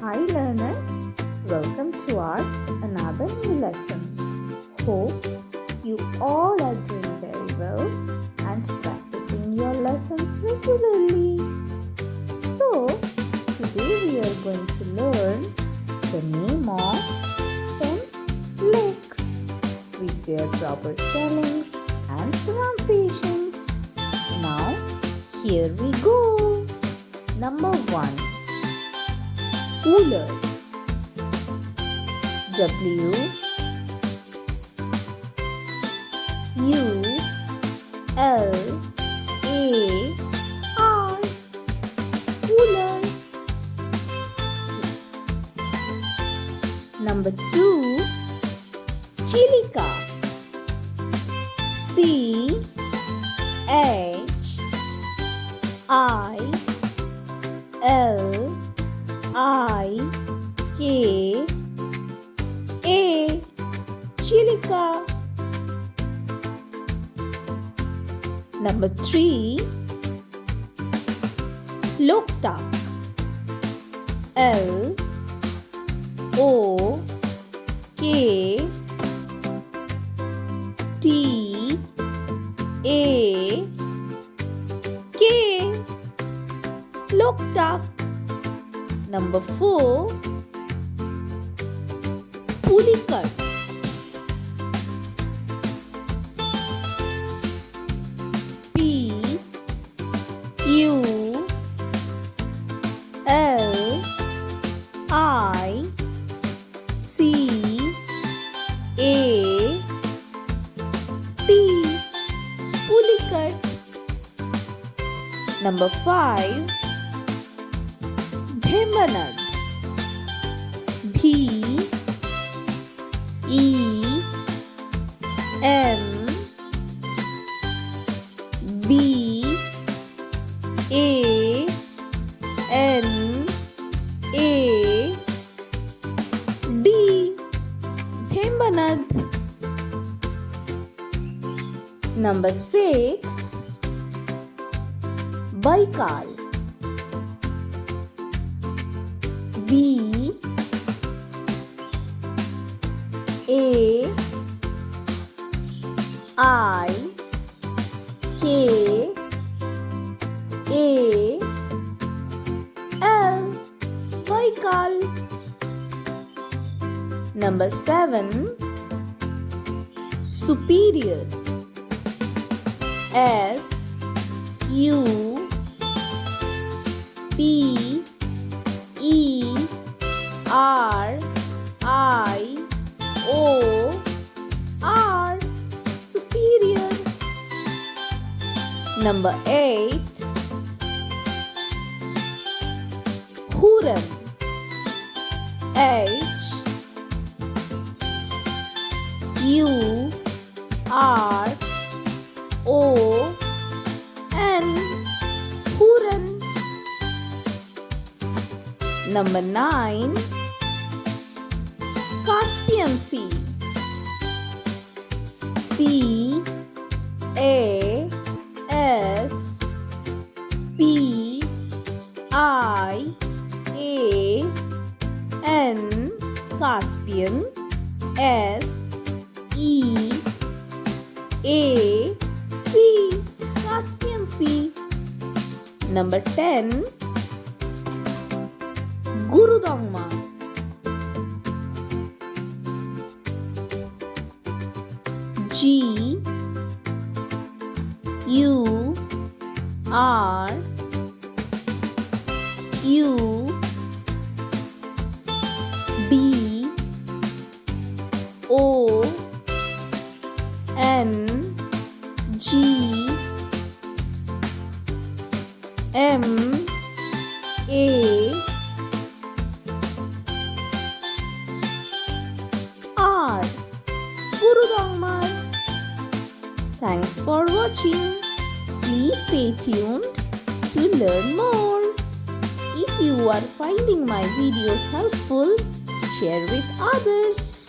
Hi learners, welcome to our another new lesson. Hope you all are doing very well and practicing your lessons regularly. So, today we are going to learn the name of 10 lakes with their proper spellings and pronunciations. Now, here we go. Number 1. Cooler. W U L A R. Cooler. Number 2. Chilica. C H I L I-K-A. Chilica. Number 3. Loktak. L-O-K-T-A-K. Loktak. Number 4. Pulikat. P U L I C A T. Pulikat. Number 5. Bhimbanad. B E M B A N A D. Bhimbanad. Number 6. Baikal. B A I K A L. Baikal. Number 7. Superior. S U P E R I O R. Superior. Number 8. Huron. H U R O N. Huron. Number 9. Caspian Sea. C A S P I A N. Caspian. S E A C. Caspian Sea. Number 10. Gurudongma. G U R U D O N G M A R. Gurudongma. Thanks for watching. Please stay tuned to learn more. If you are finding my videos helpful, share with others.